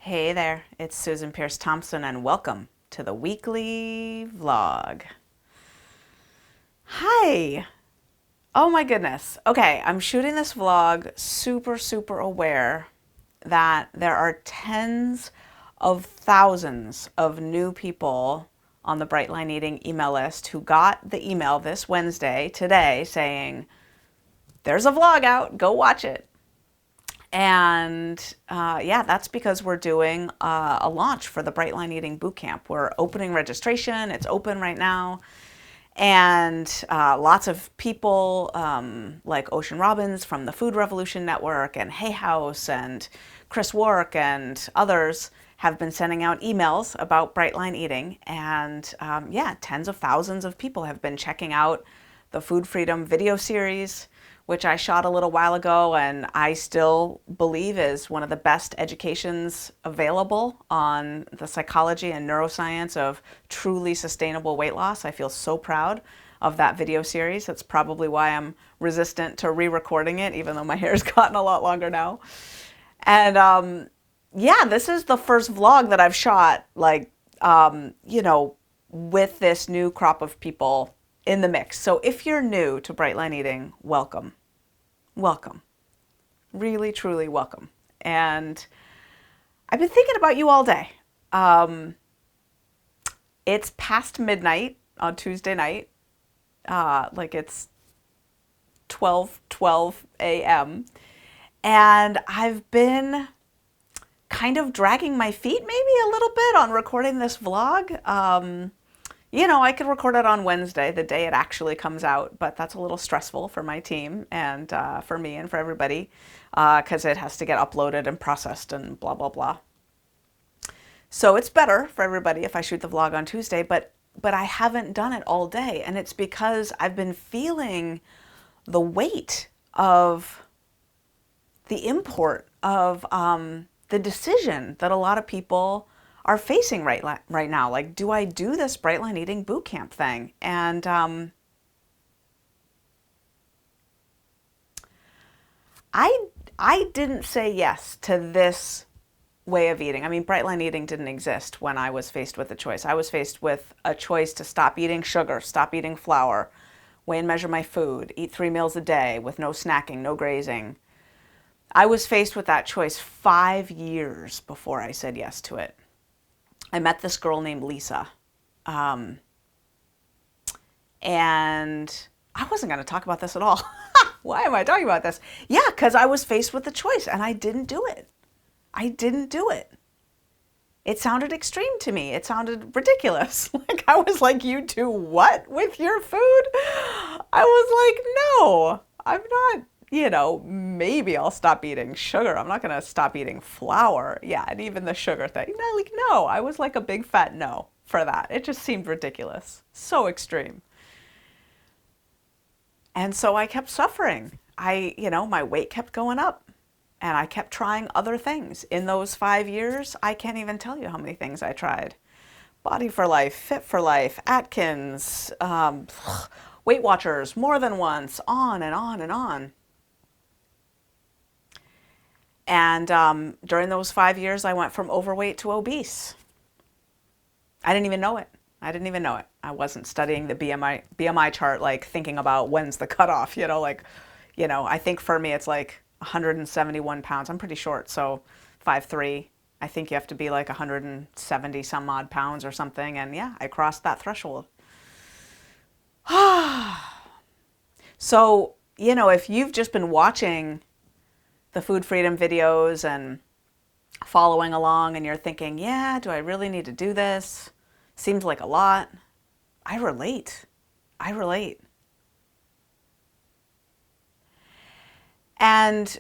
Hey there, it's Susan Pierce Thompson, and welcome to the weekly vlog. Hi! Oh my goodness. Okay, I'm shooting this vlog super aware that there are tens of thousands of new people on the Bright Line Eating email list who got the email this Wednesday, today, saying, there's a vlog out, go watch it. And yeah, that's because we're doing a launch for the Bright Line Eating Bootcamp. We're opening registration. It's open right now. And lots of people like Ocean Robbins from the Food Revolution Network and Hay House and Chris Wark and others have been sending out emails about Bright Line Eating. And yeah, tens of thousands of people have been checking out the Food Freedom video series, which I shot a little while ago and I still believe is one of the best educations available on the psychology and neuroscience of truly sustainable weight loss. I feel so proud of that video series. That's probably why I'm resistant to re-recording it, even though my hair's gotten a lot longer now. And yeah, this is the first vlog that I've shot, like, with this new crop of people in the mix. So if you're new to Bright Line Eating, welcome. Welcome. Really, truly welcome. And I've been thinking about you all day. It's past midnight on Tuesday night. Like it's 12 a.m. And I've been kind of dragging my feet maybe a little bit on recording this vlog. I could record it on Wednesday, the day it actually comes out, but that's a little stressful for my team and for me and for everybody because it has to get uploaded and processed and blah, blah, blah. So it's better for everybody if I shoot the vlog on Tuesday, but I haven't done it all day. And it's because I've been feeling the weight of the import of the decision that a lot of people are facing right now. Like, do I do this Bright Line Eating Bootcamp thing? And I didn't say yes to this way of eating. I mean, Bright Line Eating didn't exist when I was faced with a choice. I was faced with a choice to stop eating sugar, stop eating flour, weigh and measure my food, eat 3 meals a day with no snacking, no grazing. I was faced with that choice 5 years before I said yes to it. I met this girl named Lisa, and I wasn't going to talk about this at all. Why am I talking about this? Yeah, because I was faced with the choice, and I didn't do it. I didn't do it. It sounded extreme to me. It sounded ridiculous. Like, I was like, you do what with your food? I was like, no, I'm not. Maybe I'll stop eating sugar. I'm not going to stop eating flour. Yeah, and even the sugar thing. No, I was like a big fat no for that. It just seemed ridiculous. So extreme. And so I kept suffering. My weight kept going up and I kept trying other things. In those 5 years, I can't even tell you how many things I tried. Body for Life, Fit for Life, Atkins, Weight Watchers, more than once, on and on and on. And during those 5 years, I went from overweight to obese. I didn't even know it. I wasn't studying the BMI chart, like thinking about when's the cutoff, I think for me, it's like 171 pounds. I'm pretty short, so 5'3". I think you have to be like 170 some odd pounds or something. And yeah, I crossed that threshold. So, if you've just been watching the food freedom videos and following along and you're thinking, yeah, do I really need to do this? Seems like a lot. I relate. And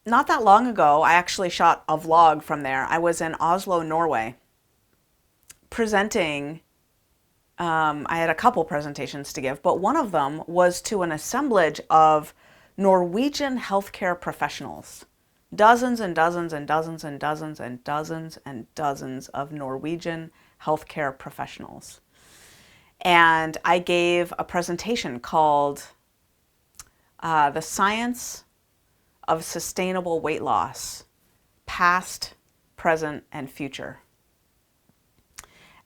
not that long ago, I actually shot a vlog from there. I was in Oslo, Norway, presenting. I had a couple presentations to give, but one of them was to an assemblage of Norwegian healthcare professionals. Dozens and dozens and dozens and dozens and dozens and dozens of Norwegian healthcare professionals. And I gave a presentation called The Science of Sustainable Weight Loss, Past, present, and future.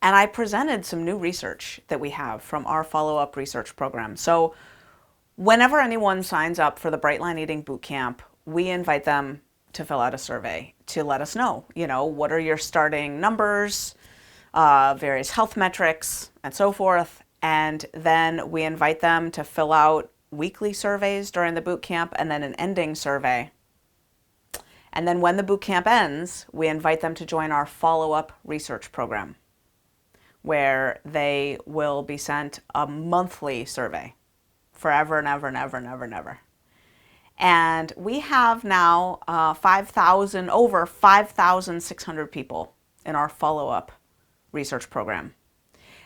And I presented some new research that we have from our follow-up research program. So whenever anyone signs up for the Bright Line Eating Bootcamp, we invite them to fill out a survey to let us know, what are your starting numbers, various health metrics, and so forth. And then we invite them to fill out weekly surveys during the bootcamp and then an ending survey. And then when the bootcamp ends, we invite them to join our follow-up research program, where they will be sent a monthly survey forever and ever and ever and ever and ever. And we have now over 5,600 people in our follow-up research program.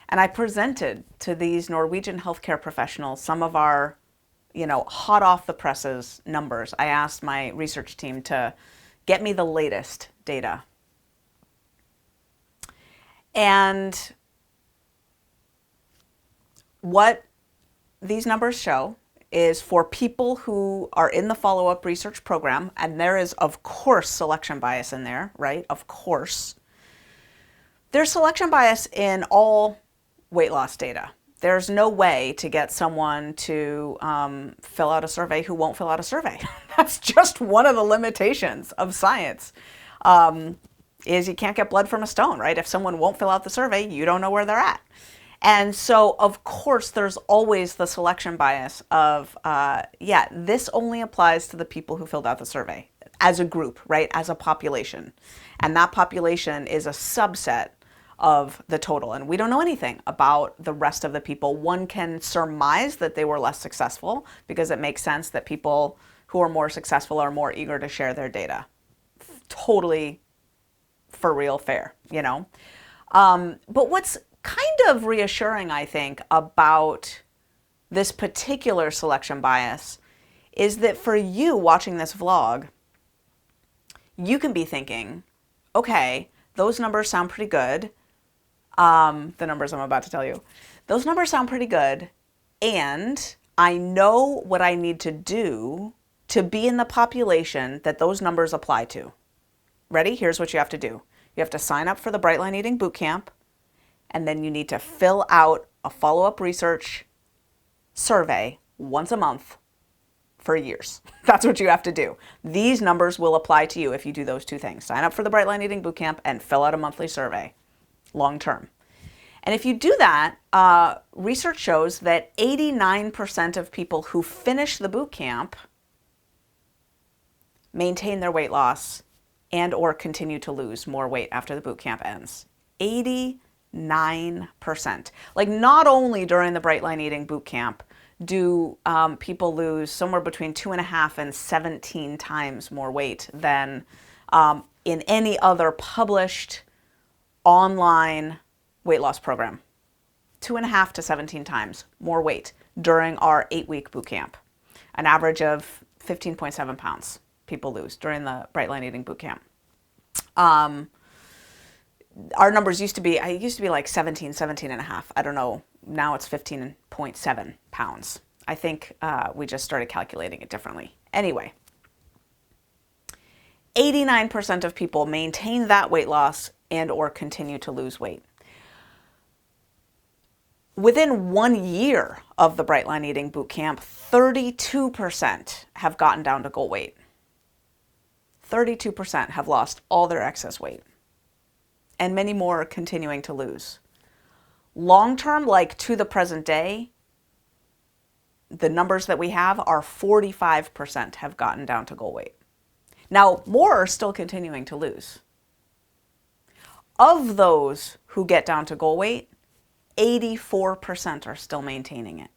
And I presented to these Norwegian healthcare professionals some of our, hot off the presses numbers. I asked my research team to get me the latest data. And what these numbers show is for people who are in the follow-up research program, and there is, of course, selection bias in there, right? Of course. There's selection bias in all weight loss data. There's no way to get someone to fill out a survey who won't fill out a survey. That's just one of the limitations of science, is you can't get blood from a stone, right? If someone won't fill out the survey, you don't know where they're at. And so, of course, there's always the selection bias of, this only applies to the people who filled out the survey as a group, right, as a population. And that population is a subset of the total. And we don't know anything about the rest of the people. One can surmise that they were less successful because it makes sense that people who are more successful are more eager to share their data. Totally for real fair, But what's kind of reassuring, I think, about this particular selection bias is that for you watching this vlog, you can be thinking, okay, those numbers sound pretty good. The numbers I'm about to tell you, those numbers sound pretty good. And I know what I need to do to be in the population that those numbers apply to. Ready? Here's what you have to do. You have to sign up for the Bright Line Eating Bootcamp, and then you need to fill out a follow-up research survey once a month for years. That's what you have to do. These numbers will apply to you if you do those two things. Sign up for the Bright Line Eating Bootcamp and fill out a monthly survey, long term. And if you do that, research shows that 89% of people who finish the bootcamp maintain their weight loss and or continue to lose more weight after the bootcamp ends. 89%. Like, not only during the Bright Line Eating Bootcamp do people lose somewhere between 2.5 and 17 times more weight than in any other published online weight loss program. 2.5 to 17 times more weight during our 8-week bootcamp. An average of 15.7 pounds people lose during the Bright Line Eating Bootcamp. Our numbers used to be like 17 and a half. I don't know. Now it's 15.7 pounds. I think we just started calculating it differently. Anyway, 89% of people maintain that weight loss and or continue to lose weight. Within 1 year of the Bright Line Eating Bootcamp, 32% have gotten down to goal weight. 32% have lost all their excess weight. And many more are continuing to lose. Long term, like to the present day, the numbers that we have are 45% have gotten down to goal weight. Now, more are still continuing to lose. Of those who get down to goal weight, 84% are still maintaining it.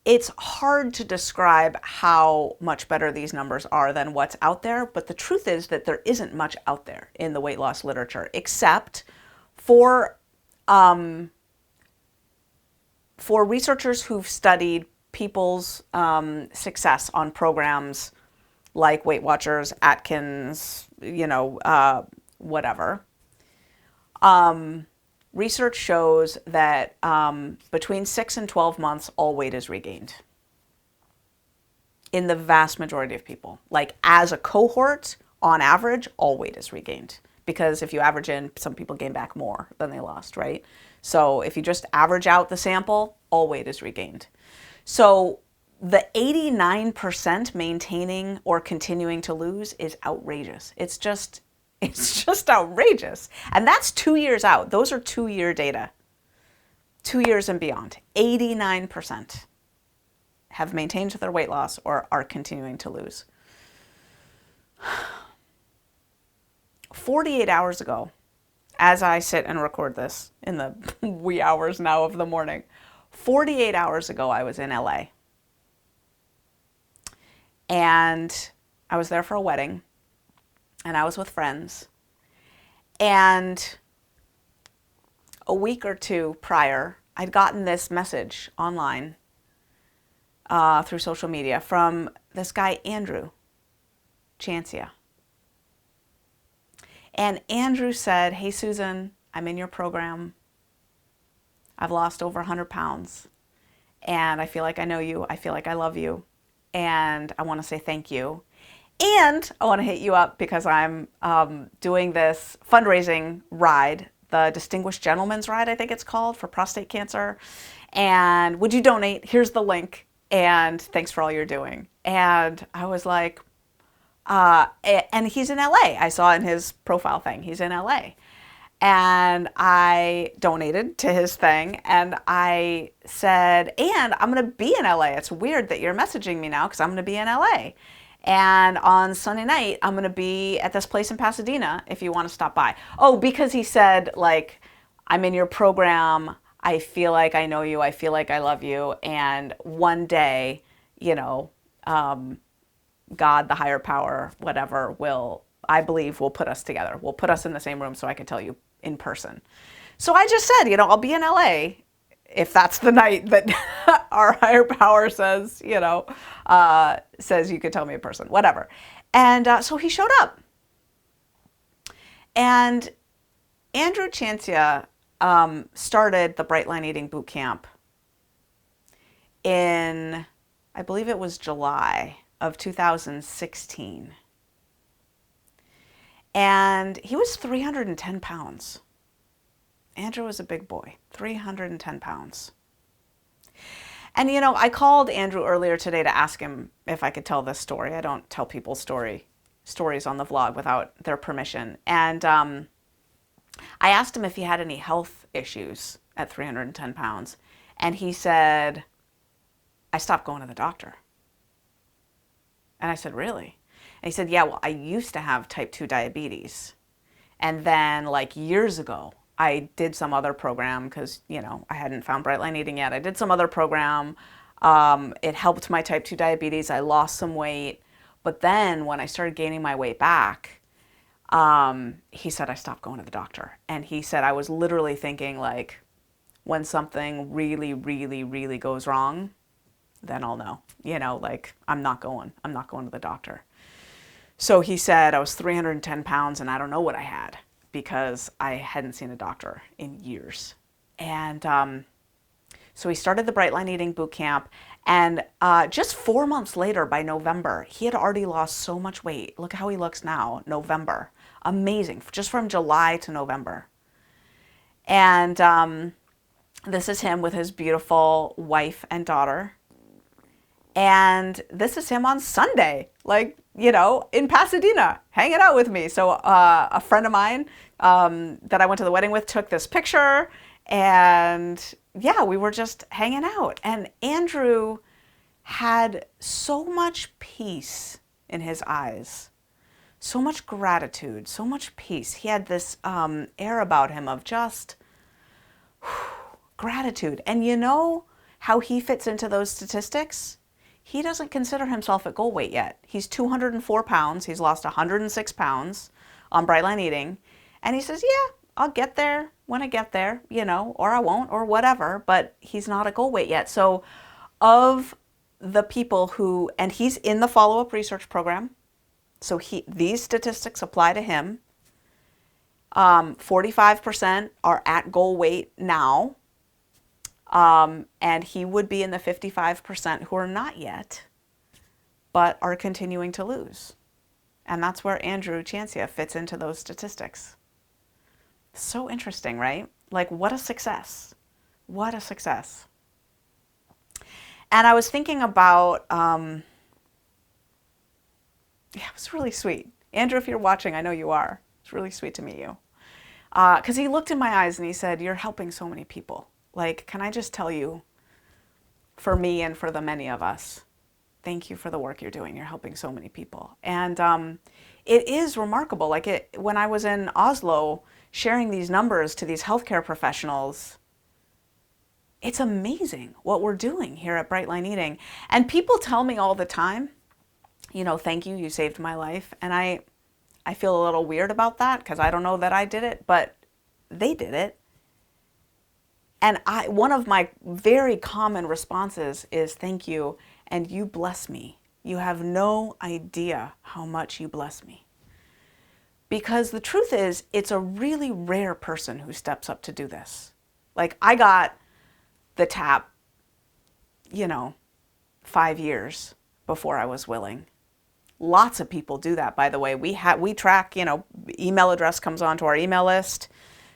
It's hard to describe how much better these numbers are than what's out there, but the truth is that there isn't much out there in the weight loss literature, except for researchers who've studied people's success on programs like Weight Watchers, Atkins, whatever. Research shows that between 6 and 12 months, all weight is regained. in the vast majority of people. Like as a cohort, on average, all weight is regained. Because if you average in, some people gain back more than they lost, right? So if you just average out the sample, all weight is regained. So the 89% maintaining or continuing to lose is outrageous. It's just outrageous. And that's 2 years out. Those are 2-year data. 2 years and beyond. 89% have maintained their weight loss or are continuing to lose. 48 hours ago, as I sit and record this in the wee hours now of the morning, 48 hours ago, I was in LA. And I was there for a wedding, and I was with friends. And a week or two prior, I'd gotten this message online through social media from this guy, Andrew Chancia. And Andrew said, "Hey, Susan, I'm in your program. I've lost over 100 pounds. And I feel like I know you. I feel like I love you. And I want to say thank you. And I want to hit you up because I'm doing this fundraising ride, the Distinguished Gentleman's Ride, I think it's called, for prostate cancer. And would you donate? Here's the link. And thanks for all you're doing." And I was like, and he's in LA. I saw in his profile thing, he's in LA. And I donated to his thing, and I said, and I'm going to be in LA. It's weird that you're messaging me now because I'm going to be in LA. And on Sunday night, I'm going to be at this place in Pasadena if you want to stop by. Oh, because he said, like, I'm in your program. I feel like I know you. I feel like I love you. And one day, you know, God, the higher power, whatever, I believe will put us together. Will put us in the same room so I can tell you in person. So I just said, I'll be in LA if that's the night that our higher power says, says you could tell me in person, whatever. And so he showed up. And Andrew Chancia started the Bright Line Eating Bootcamp in, I believe it was July of 2016. And he was 310 pounds. Andrew was a big boy, 310 pounds. And, I called Andrew earlier today to ask him if I could tell this story. I don't tell people stories on the vlog without their permission. And I asked him if he had any health issues at 310 pounds. And he said, "I stopped going to the doctor." And I said, "Really?" And he said, "Yeah, well, I used to have type 2 diabetes. And then like years ago, I did some other program because, I hadn't found Bright Line Eating yet. I did some other program. It helped my type 2 diabetes. I lost some weight. But then when I started gaining my weight back, he said I stopped going to the doctor." And he said, "I was literally thinking like when something really, really, really goes wrong, then I'll know, like I'm not going to the doctor." So he said I was 310 pounds and I don't know what I had because I hadn't seen a doctor in years. And so he started the Bright Line Eating Bootcamp, and just 4 months later, by November, he had already lost so much weight. Look how he looks now, November. Amazing, just from July to November. And this is him with his beautiful wife and daughter. And this is him on Sunday, like, in Pasadena, hanging out with me. So a friend of mine that I went to the wedding with took this picture, and yeah, we were just hanging out. And Andrew had so much peace in his eyes, so much gratitude, so much peace. He had this air about him of just gratitude. And you know how he fits into those statistics? He doesn't consider himself at goal weight yet. He's 204 pounds. He's lost 106 pounds on Bright Line Eating. And he says, yeah, I'll get there when I get there, or I won't, or whatever. But he's not at goal weight yet. So of the people who, and he's in the follow-up research program. So these statistics apply to him. 45% are at goal weight now. And he would be in the 55% who are not yet. but are continuing to lose. And that's where Andrew Chancia fits into those statistics. So interesting, right? Like, what a success. What a success. And I was thinking about, yeah, it was really sweet. Andrew, if you're watching, I know you are. It's really sweet to meet you. Because he looked in my eyes and he said, "You're helping so many people. Like, can I just tell you, for me and for the many of us, thank you for the work you're doing. You're helping so many people." And it is remarkable. Like, when I was in Oslo sharing these numbers to these healthcare professionals, it's amazing what we're doing here at Bright Line Eating. And people tell me all the time, thank you, you saved my life. And I feel a little weird about that because I don't know that I did it, but they did it. And one of my very common responses is thank you, and you bless me. You have no idea how much you bless me. Because the truth is, it's a really rare person who steps up to do this. Like, I got the tap, 5 years before I was willing. Lots of people do that, by the way. We track, email address comes onto our email list.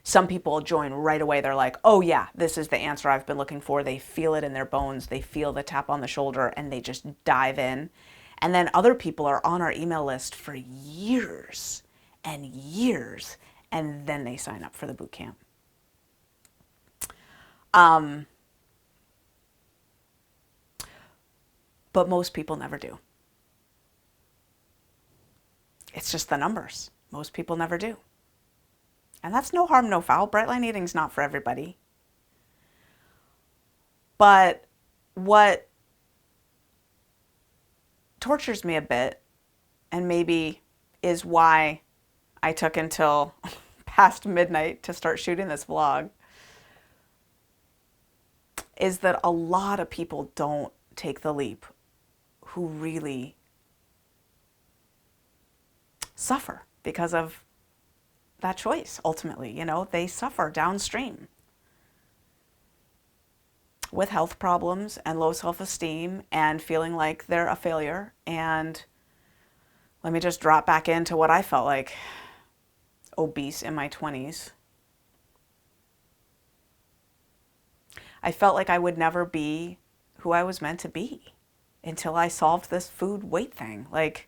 Some people join right away. They're like, oh yeah, this is the answer I've been looking for. They feel it in their bones. They feel the tap on the shoulder and they just dive in. And then other people are on our email list for years and years, and then they sign up for the boot camp. But most people never do. It's just the numbers. Most people never do. And that's no harm, no foul. Bright Line Eating's not for everybody. But what tortures me a bit, and maybe is why I took until past midnight to start shooting this vlog, is that a lot of people don't take the leap who really suffer because of that choice. Ultimately, they suffer downstream with health problems and low self-esteem and feeling like they're a failure. And let me just drop back into what I felt like, obese in my 20s. I felt like I would never be who I was meant to be until I solved this food weight thing. Like,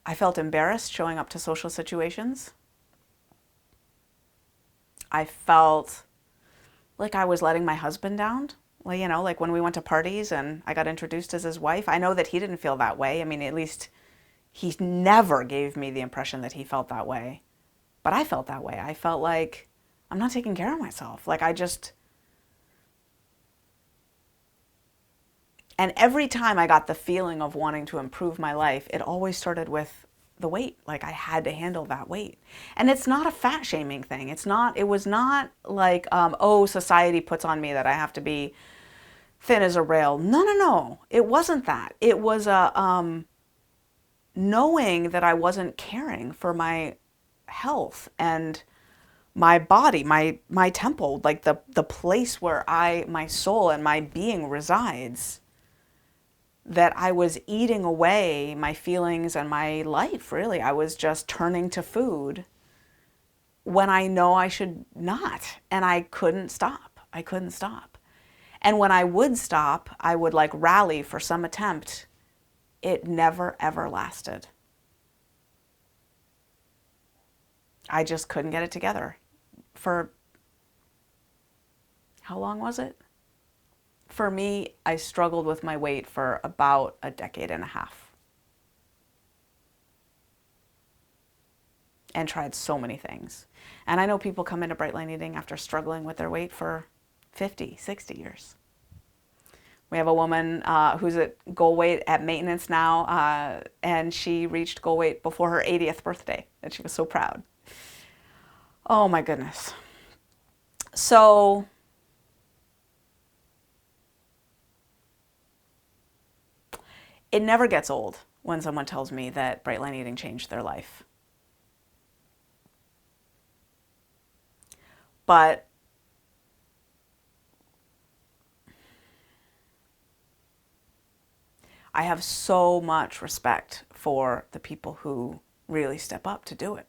I felt embarrassed showing up to social situations. I felt like I was letting my husband down. Well, like when we went to parties and I got introduced as his wife, I know that he didn't feel that way. I mean, at least he never gave me the impression that he felt that way. But I felt that way. I felt like I'm not taking care of myself. Like, and every time I got the feeling of wanting to improve my life, it always started with the weight. Like, I had to handle that weight. And it's not a fat shaming thing. It was not like, society puts on me that I have to be thin as a rail. No. It wasn't that. It was knowing that I wasn't caring for my health and my body, my temple, like the place where my soul and my being resides, that I was eating away my feelings and my life, really. I was just turning to food when I know I should not. And I couldn't stop. And when I would stop, I would like rally for some attempt. It never, ever lasted. I just couldn't get it together. For how long was it? For me, I struggled with my weight for about a decade and a half. And tried so many things. And I know people come into Bright Line Eating after struggling with their weight for 50, 60 years. We have a woman who's at goal weight at maintenance now, and she reached goal weight before her 80th birthday, and she was so proud. Oh my goodness. So it never gets old when someone tells me that Bright Line Eating changed their life. But I have so much respect for the people who really step up to do it,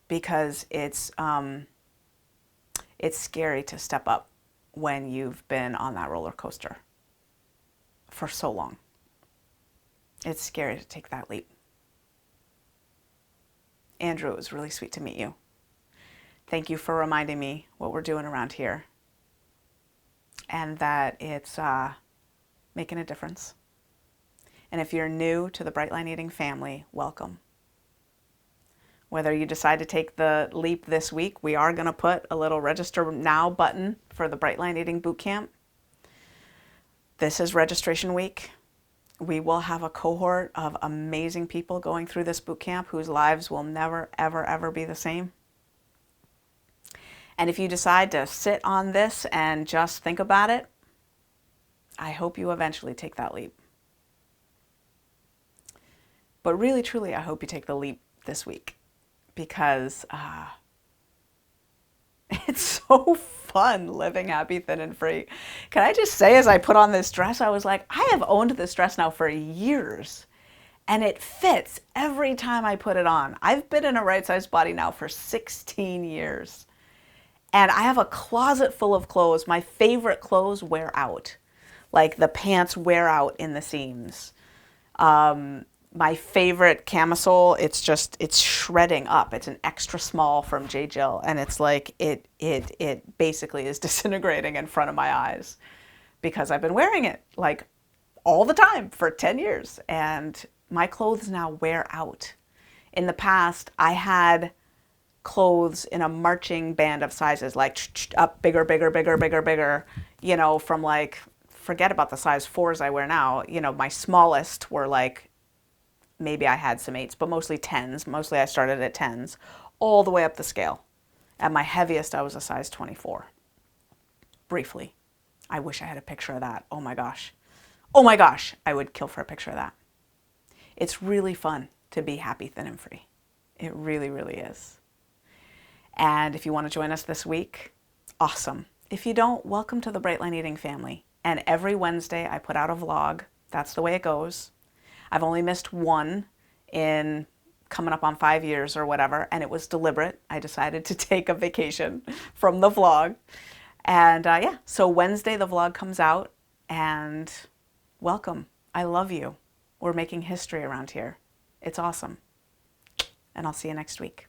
because it's scary to step up when you've been on that roller coaster for so long. It's scary to take that leap. Andrew, it was really sweet to meet you. Thank you for reminding me what we're doing around here, and that it's making a difference. And if you're new to the Bright Line Eating family, welcome. Whether you decide to take the leap this week, we are going to put a little register now button for the Bright Line Eating Bootcamp. This is registration week. We will have a cohort of amazing people going through this bootcamp whose lives will never, ever, ever be the same. And if you decide to sit on this and just think about it, I hope you eventually take that leap. But really, truly, I hope you take the leap this week, because it's so fun living happy, thin, and free. Can I just say, as I put on this dress, I was like, I have owned this dress now for years, and it fits every time I put it on. I've been in a right-sized body now for 16 years, and I have a closet full of clothes. My favorite clothes wear out. Like, the pants wear out in the seams. My favorite camisole, it's shredding up. It's an extra small from J. Jill, and it's like it basically is disintegrating in front of my eyes, because I've been wearing it like all the time for 10 years, and my clothes now wear out. In the past, I had clothes in a marching band of sizes, like up bigger, bigger, bigger, bigger, bigger, you know, from like, forget about the size 4s I wear now. You know, my smallest were like, maybe I had some 8s, but mostly 10s. Mostly I started at 10s, all the way up the scale. At my heaviest, I was a size 24. Briefly. I wish I had a picture of that. Oh my gosh. Oh my gosh, I would kill for a picture of that. It's really fun to be happy, thin, and free. It really, really is. And if you want to join us this week, awesome. If you don't, welcome to the Bright Line Eating family. And every Wednesday I put out a vlog. That's the way it goes. I've only missed one in coming up on 5 years or whatever, and it was deliberate. I decided to take a vacation from the vlog. And yeah, so Wednesday the vlog comes out, and welcome. I love you. We're making history around here. It's awesome. And I'll see you next week.